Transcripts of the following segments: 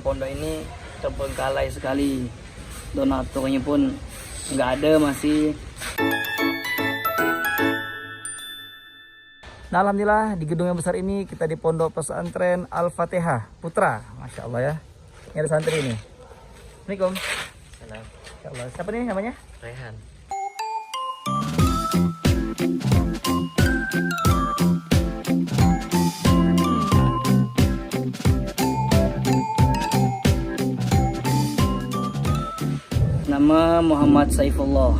pondok ini terbengkalai sekali, donaturnya pun nggak ada masih. Nah, alhamdulillah di gedung yang besar ini kita di Pondok Pesantren Al-Fatihah Putra. Masya Allah ya. Ini ada santri ini. Assalamualaikum. Salam. Masya Allah. Siapa nih namanya? Rehan. Nama Muhammad Saifullah.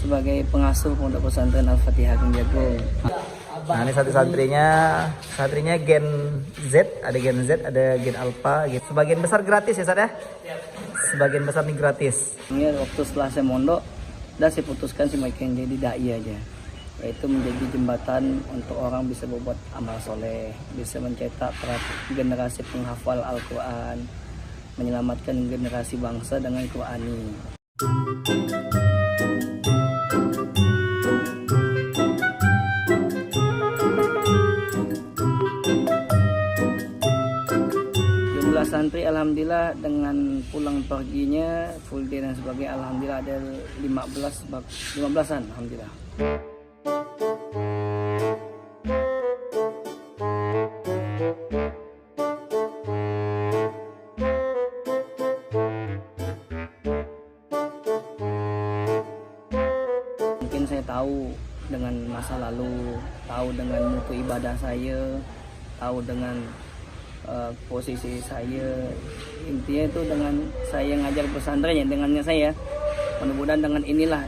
Sebagai pengasuh Pondok Pesantren Al-Fatihah Jagung. Nah, ini santrinya gen Z, ada gen Z, ada gen Alpha. Gitu. Sebagian besar gratis ya, Sad ya? Sebagian besar nih gratis. Ini waktu setelah saya mondok, dan saya putuskan sih makin jadi dai aja. Yaitu menjadi jembatan untuk orang bisa berbuat amal soleh, bisa mencetak generasi penghafal Al-Quran, menyelamatkan generasi bangsa dengan Qurani. Jumlah santri alhamdulillah dengan pulang perginya full day dan sebagainya alhamdulillah ada 15-an alhamdulillah. Mungkin saya tahu dengan masa lalu, tahu dengan mutu ibadah saya, tahu dengan posisi saya. Intinya itu dengan saya ngajar pesantren ya, dengannya saya, mudah-mudahan dengan inilah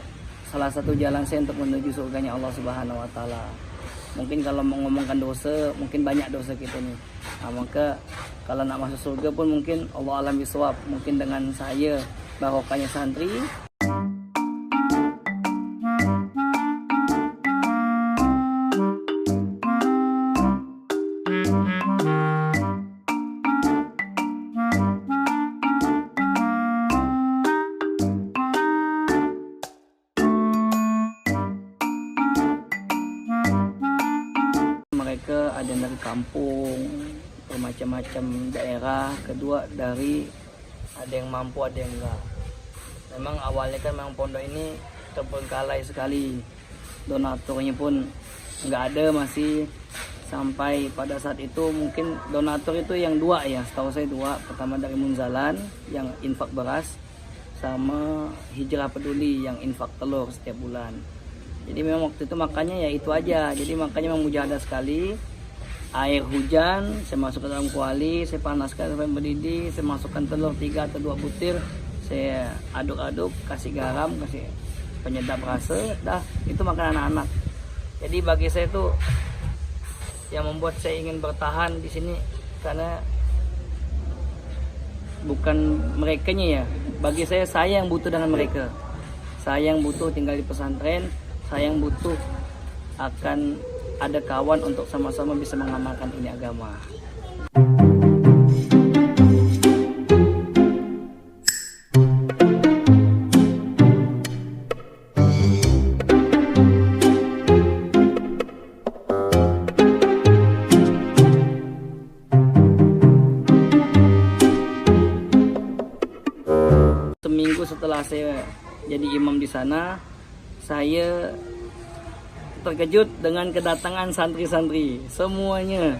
salah satu jalan saya untuk menuju surganya Allah Subhanahu wa Ta'ala. Mungkin kalau mau ngomongkan dosa, mungkin banyak dosa kita nih. Nah, maka kalau nak masuk surga pun mungkin Allah alam bisawab, mungkin dengan saya barokahnya santri. Mereka ada dari kampung, bermacam-macam daerah. Kedua dari ada yang mampu, ada yang enggak. Memang awalnya kan memang pondok ini terbengkalai sekali, donaturnya pun nggak ada masih. Sampai pada saat itu mungkin donatur itu yang dua ya, setahu saya dua. Pertama dari Munzalan yang infak beras, sama Hijrah Peduli yang infak telur setiap bulan. Jadi memang waktu itu makanya ya itu aja. Jadi makanya memang mujahadah sekali. Air hujan saya masukkan dalam kuali, saya panaskan sampai mendidih, saya masukkan telur 3 atau 2 butir, saya aduk-aduk, kasih garam, kasih penyedap rasa, dah itu makan anak-anak. Jadi bagi saya itu yang membuat saya ingin bertahan di sini karena bukan merekanya ya. Bagi saya yang butuh dengan mereka. Saya yang butuh tinggal di pesantren. Saya yang butuh akan ada kawan untuk sama-sama bisa mengamalkan ini agama. Seminggu setelah saya jadi imam di sana, saya terkejut dengan kedatangan santri-santri semuanya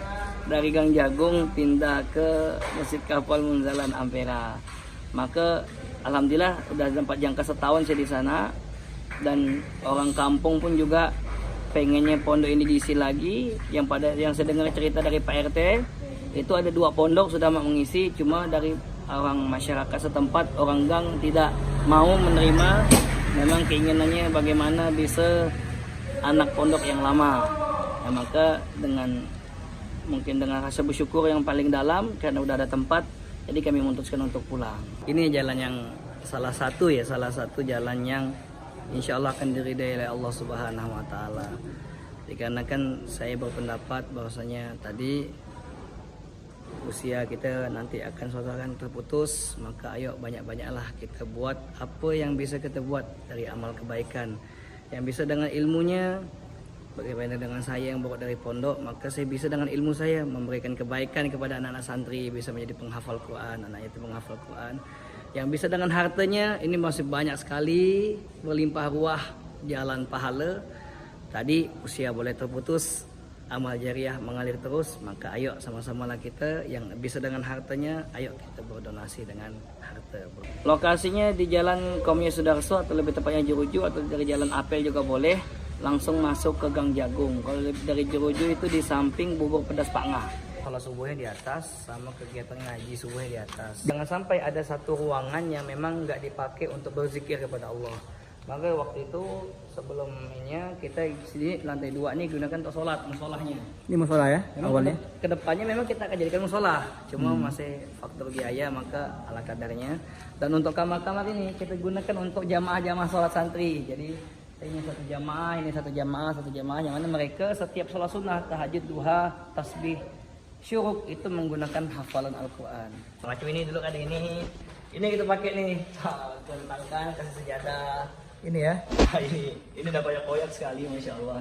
dari Gang Jagung pindah ke Masjid Kapal Munzalan Ampera. Maka alhamdulillah udah sempat jangka setahun saya di sana, dan orang kampung pun juga pengennya pondok ini diisi lagi. Yang saya dengar cerita dari Pak RT itu ada 2 pondok sudah mengisi, cuma dari orang masyarakat setempat, orang gang tidak mau menerima. Memang keinginannya bagaimana bisa anak pondok yang lama. Ya, maka mungkin dengan rasa bersyukur yang paling dalam karena udah ada tempat, jadi kami memutuskan untuk pulang. Ini jalan yang salah satu jalan yang insya Allah akan diridai oleh Allah Subhanahu wa Ta'ala. Dikarenakan saya berpendapat bahwasanya tadi usia kita nanti akan suatu akan terputus, maka ayo banyak-banyaklah kita buat apa yang bisa kita buat dari amal kebaikan, yang bisa dengan ilmunya, Bagaimana dengan saya yang bawa dari pondok, maka saya bisa dengan ilmu saya memberikan kebaikan kepada anak-anak santri, bisa menjadi penghafal Quran, anaknya itu penghafal Quran. Yang bisa dengan hartanya, ini masih banyak sekali, berlimpah ruah jalan pahala. Tadi usia boleh terputus, amal jariah mengalir terus, maka ayo sama-samalah kita yang bisa dengan hartanya, ayo kita berdonasi dengan harta. Lokasinya di Jalan Komyo Sudarso atau lebih tepatnya Jeruju, atau dari Jalan Apel juga boleh. Langsung masuk ke Gang Jagung. Kalau dari Jeruju itu di samping Bubur Pedas Pak Ngah. Kalau subuhnya di atas, sama kegiatan ngaji subuhnya di atas. Jangan sampai ada satu ruangan yang memang nggak dipakai untuk berzikir kepada Allah. Maka waktu itu sebelumnya kita di sini lantai 2 ini gunakan untuk sholat, musolahnya. Ini musola ya awalnya? Kedepannya memang kita akan jadikan musola, cuma masih faktor biaya maka ala kadarnya. Dan untuk kamar-kamar ini kita gunakan untuk jamaah-jamaah sholat santri. Jadi ini satu jamaah, ini satu jamaah, yang mana mereka setiap sholat sunnah, tahajud, duha, tasbih, syuruk itu menggunakan hafalan Al-Quran. Macam ini dulu ada ini kita pakai nih, tentangkan kasih sejadah. Ini ya? ini udah banyak koyak sekali, masya Allah.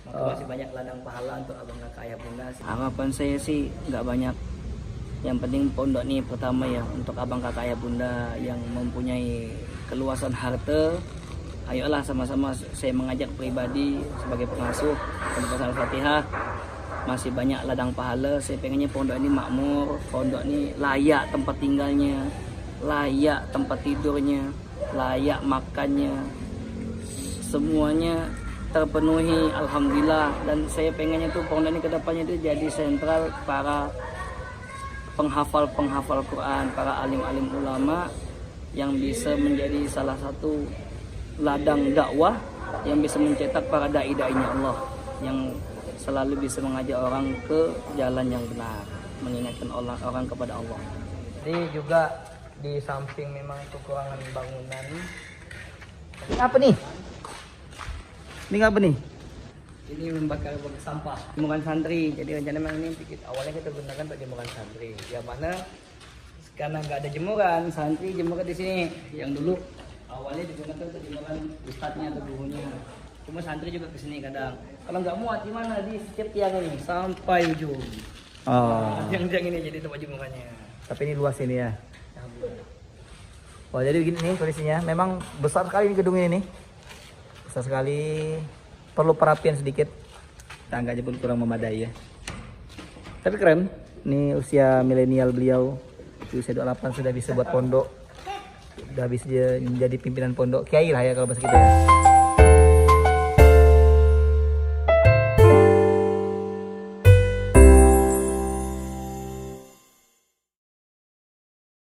Maka masih banyak ladang pahala untuk abang kakak ayah bunda. Harapan saya sih nggak banyak. Yang penting pondok nih pertama ya untuk abang kakak ayah bunda yang mempunyai keluasan harta. Ayolah sama-sama saya mengajak pribadi sebagai pengasuh Pondok Al-Fatihah, masih banyak ladang pahala. Saya pengennya pondok ini makmur, pondok ini layak tempat tinggalnya, layak tempat tidurnya, layak makannya, semuanya terpenuhi alhamdulillah. Dan saya pengennya tuh pondok ini kedepannya itu jadi sentral para penghafal Quran, para alim-alim ulama yang bisa menjadi salah satu ladang dakwah yang bisa mencetak para dai-dainya Allah yang selalu bisa mengajak orang ke jalan yang benar, mengingatkan orang kepada Allah. Jadi juga di samping memang kekurangan bangunan. Apa nih? Ini apa nih? Ini membakar sampah jemuran santri. Jadi rencana memang ini awalnya kita gunakan untuk jemuran santri. Yang mana karena nggak ada jemuran, santri jemuran di sini. Yang dulu awalnya digunakan untuk jemuran ustadznya atau gurunya. Cuma santri juga kesini kadang. Kalau nggak muat di mana di setiap tiang ini sampai ujung. Oh. Tiang-tiang ini jadi tempat jemurannya. Tapi ini luas ini ya. Oh jadi begini nih kondisinya. Memang besar sekali ini gedung ini nih. Besar sekali. Perlu perapian sedikit. Tangganya pun kurang memadai ya. Tapi keren. Ini usia milenial beliau. Di usia 28 sudah bisa buat pondok. Udah bisa menjadi pimpinan pondok. Kiai lah ya kalau bahasa kita ya.